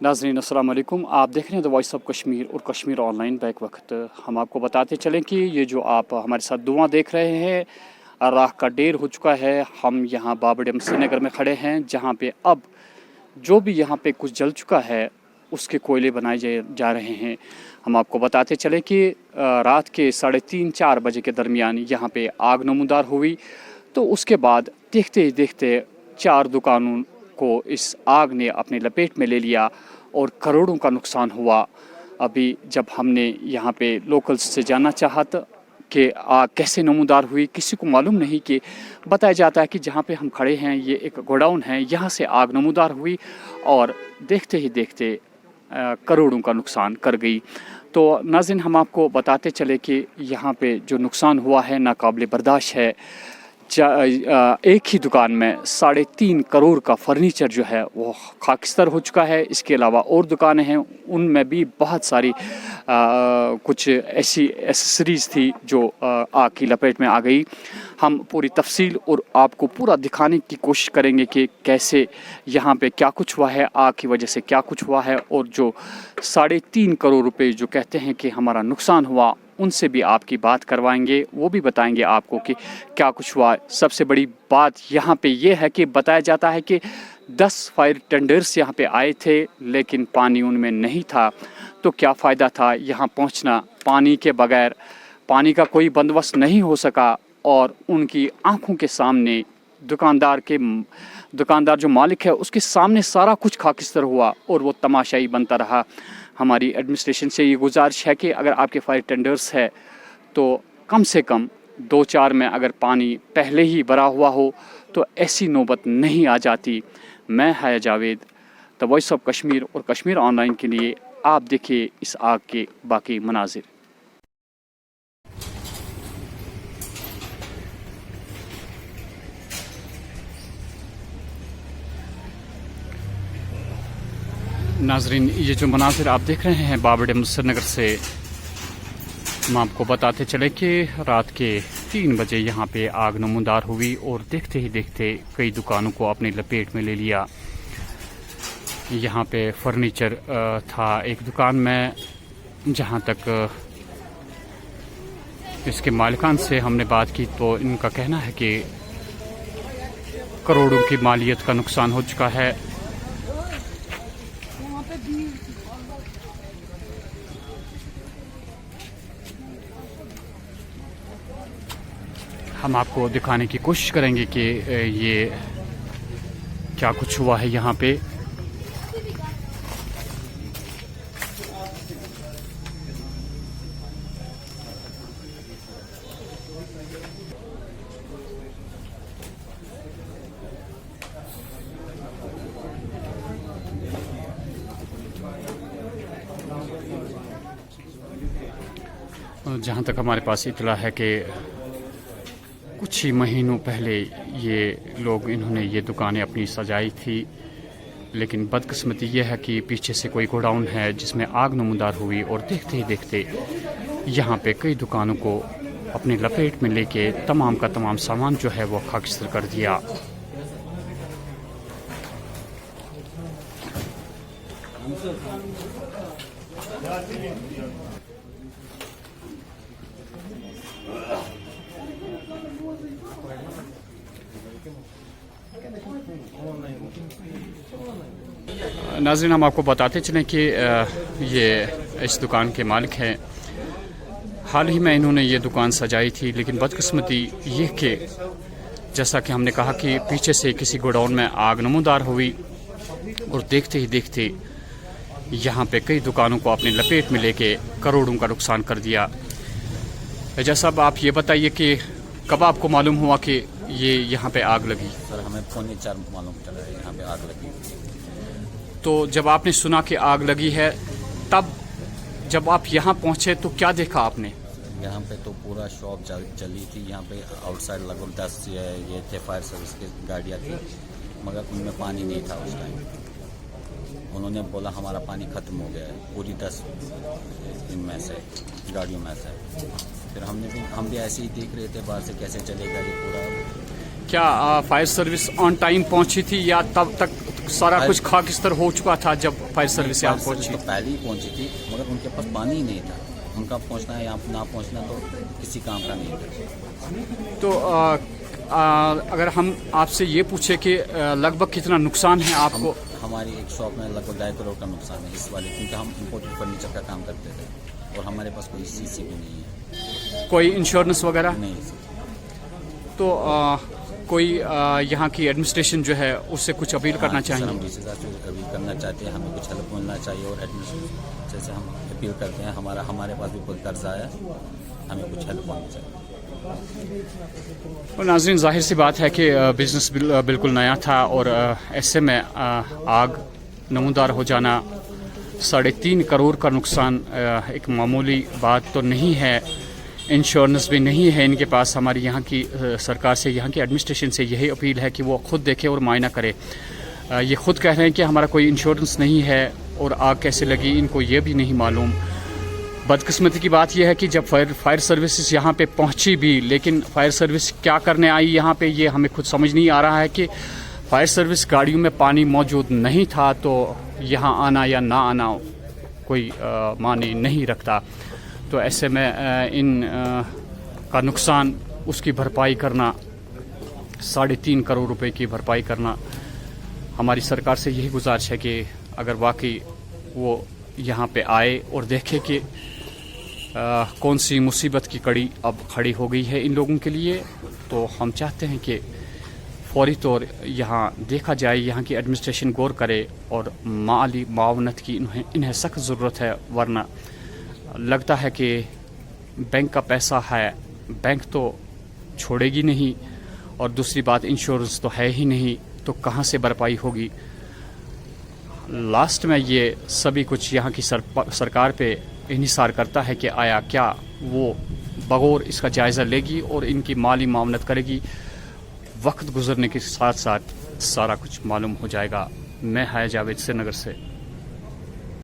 नाज़रीन अस्सलाम वालेकुम। आप देख रहे हैं द वॉइस ऑफ कश्मीर और कश्मीर ऑनलाइन। बैक वक्त हम आपको बताते चलें कि ये जो आप हमारे साथ धुआं देख रहे हैं, राख का ढेर हो चुका है। हम यहाँ बाबरडैम श्रीनगर में खड़े हैं, जहाँ पे अब जो भी यहाँ पे कुछ जल चुका है उसके कोयले बनाए जा रहे हैं। हम आपको बताते चले कि रात के 3:30-4 बजे के दरमियान यहाँ पे आग नमूदार हुई। तो उसके बाद देखते ही देखते 4 दुकानों को इस आग ने अपने लपेट में ले लिया और करोड़ों का नुकसान हुआ। अभी जब हमने यहाँ पे लोकल्स से जानना चाहा कि आग कैसे नमूदार हुई, किसी को मालूम नहीं। कि बताया जाता है कि जहाँ पे हम खड़े हैं ये एक गोडाउन है, यहाँ से आग नमूदार हुई और देखते ही देखते करोड़ों का नुकसान कर गई। तो नाज़रीन, हम आपको बताते चले कि यहाँ पे जो नुकसान हुआ है नाकाबिले बर्दाश्त है। एक ही दुकान में 3.5 करोड़ का फर्नीचर जो है वो खाकिस्तर हो चुका है। इसके अलावा और दुकानें हैं, उनमें भी बहुत सारी कुछ ऐसी एसेसरीज़ थी जो आग की लपेट में आ गई। हम पूरी तफसील और आपको पूरा दिखाने की कोशिश करेंगे कि कैसे यहाँ पे क्या कुछ हुआ है, आग की वजह से क्या कुछ हुआ है, और जो 3.5 करोड़ रुपए जो कहते हैं कि हमारा नुकसान हुआ, उनसे भी आपकी बात करवाएंगे। वो भी बताएंगे आपको कि क्या कुछ हुआ। सबसे बड़ी बात यहाँ पे ये है कि बताया जाता है कि 10 फायर टेंडर्स यहाँ पे आए थे, लेकिन पानी उनमें नहीं था। तो क्या फ़ायदा था यहाँ पहुँचना, पानी के बगैर पानी का कोई बंदोबस्त नहीं हो सका। और उनकी आंखों के सामने दुकानदार जो मालिक है उसके सामने सारा कुछ खाकिस्तर हुआ और वो तमाशाई बनता रहा। हमारी एडमिनिस्ट्रेशन से ये गुजारिश है कि अगर आपके फायर टेंडर्स है तो कम से कम 2-4 में अगर पानी पहले ही भरा हुआ हो तो ऐसी नौबत नहीं आ जाती। मैं हाया Javed, the voice of Kashmir और कश्मीर ऑनलाइन के लिए। आप देखिए इस आग के बाकी मनाजिर। नाजरीन, ये जो मनाजिर आप देख रहे हैं बाबरडैम श्रीनगर से, हम आपको बताते चले कि रात के 3 बजे यहाँ पे आग नमूदार हुई और देखते ही देखते कई दुकानों को अपनी लपेट में ले लिया। यहाँ पे फर्नीचर था एक दुकान में, जहाँ तक इसके मालिकान से हमने बात की तो इनका कहना है कि करोड़ों की मालियत का नुकसान हो चुका है। हम आपको दिखाने की कोशिश करेंगे कि ये क्या कुछ हुआ है यहाँ पे। जहाँ तक हमारे पास इतला है कि कुछ ही महीनों पहले ये लोग इन्होंने ये दुकानें अपनी सजाई थी, लेकिन बदकिस्मती ये है कि पीछे से कोई गोडाउन है जिसमें आग नमूदार हुई और देखते ही देखते यहाँ पे कई दुकानों को अपनी लपेट में लेके तमाम का तमाम सामान जो है वो खाकिस्तर कर दिया। नाज़रीन, हम आपको बताते चलें कि ये इस दुकान के मालिक हैं। हाल ही में इन्होंने ये दुकान सजाई थी, लेकिन बदकिस्मती ये कि जैसा कि हमने कहा कि पीछे से किसी गोडाउन में आग नमूदार हुई और देखते ही देखते यहाँ पे कई दुकानों को अपनी लपेट में लेके करोड़ों का नुकसान कर दिया। जैसा अब आप ये बताइए कि कब आपको मालूम हुआ कि ये यहाँ पे आग लगी? सर, हमें 3:45 मालूम चला है यहाँ पे आग लगी। तो जब आपने सुना कि आग लगी है, तब जब आप यहाँ पहुँचे तो क्या देखा आपने? यहाँ पे तो पूरा शॉप चली थी। यहाँ पे आउटसाइड लगभग 10 ये थे फायर सर्विस की गाड़ियाँ थी, मगर उनमें पानी नहीं था उस टाइम। उन्होंने बोला हमारा पानी ख़त्म हो गया है, पूरी 10 इनमें से गाड़ियों में से। फिर हम भी ऐसे ही देख रहे थे बाहर से कैसे चलेगा ये पूरा। क्या फायर सर्विस ऑन टाइम पहुंची थी या तब तक सारा कुछ खाकिस्तर हो चुका था जब फायर सर्विस यहाँ पहुंची? तो पहले ही पहुंची थी, मगर उनके पास पानी ही नहीं था। उनका पहुंचना है यहाँ ना पहुंचना तो किसी काम का नहीं था। तो अगर हम आपसे ये पूछे कि लगभग कितना नुकसान है आपको? हमारी एक शॉप में लगभग 2.5 करोड़ का नुकसान है इस वाले, क्योंकि हम इम्पोर्टेड फर्नीचर का काम करते थे और हमारे पास कोई सीसी भी नहीं है। कोई इंश्योरेंस वगैरह नहीं। तो कोई यहाँ की एडमिनिस्ट्रेशन जो है उससे कुछ अपील करना चाहिए? हम डीसी साहब से अपील करना चाहते हैं, हमें कुछ हेल्प मिलना चाहिए और एडमिनिस्ट्रेशन से हम अपील करते हैं। हमारे पास भी कोई कर्जा है, हमें कुछ हेल्प होनी चाहिए। और नाज़रीन, जाहिर सी बात है कि बिज़नेस बिल्कुल नया था और ऐसे में आग नमूदार हो जाना, 3.5 करोड़ का नुकसान एक मामूली बात तो नहीं है। इंश्योरेंस भी नहीं है इनके पास। हमारी यहाँ की सरकार से, यहाँ की एडमिनिस्ट्रेशन से यही अपील है कि वो खुद देखे और मुआयना करे। ये खुद कह रहे हैं कि हमारा कोई इंश्योरेंस नहीं है और आग कैसे लगी इनको ये भी नहीं मालूम। बदकिस्मती की बात यह है कि जब फायर सर्विसेज यहाँ पे पहुँची भी, लेकिन फायर सर्विस क्या करने आई यहाँ पे ये हमें खुद समझ नहीं आ रहा है कि फायर सर्विस गाड़ियों में पानी मौजूद नहीं था तो यहाँ आना या ना आना कोई मानी नहीं रखता। तो ऐसे में इन का नुकसान, उसकी भरपाई करना, 3.5 करोड़ रुपए की भरपाई करना, हमारी सरकार से यही गुजारिश है कि अगर वाकई वो यहाँ पे आए और देखे कि कौन सी मुसीबत की कड़ी अब खड़ी हो गई है इन लोगों के लिए, तो हम चाहते हैं कि फौरी तौर यहाँ देखा जाए, यहाँ की एडमिनिस्ट्रेशन गौर करे और माली मावनत की इन्हें सख्त ज़रूरत है। वरना लगता है कि बैंक का पैसा है, बैंक तो छोड़ेगी नहीं, और दूसरी बात इंश्योरेंस तो है ही नहीं, तो कहाँ से भरपाई होगी। लास्ट में ये सभी कुछ यहाँ की सरकार पे इन्हिसार करता है कि आया क्या वो बगौर इसका जायज़ा लेगी और इनकी माली मामलत करेगी। वक्त गुजरने के साथ साथ सारा कुछ मालूम हो जाएगा। मैं हाय जावेद श्रीनगर से।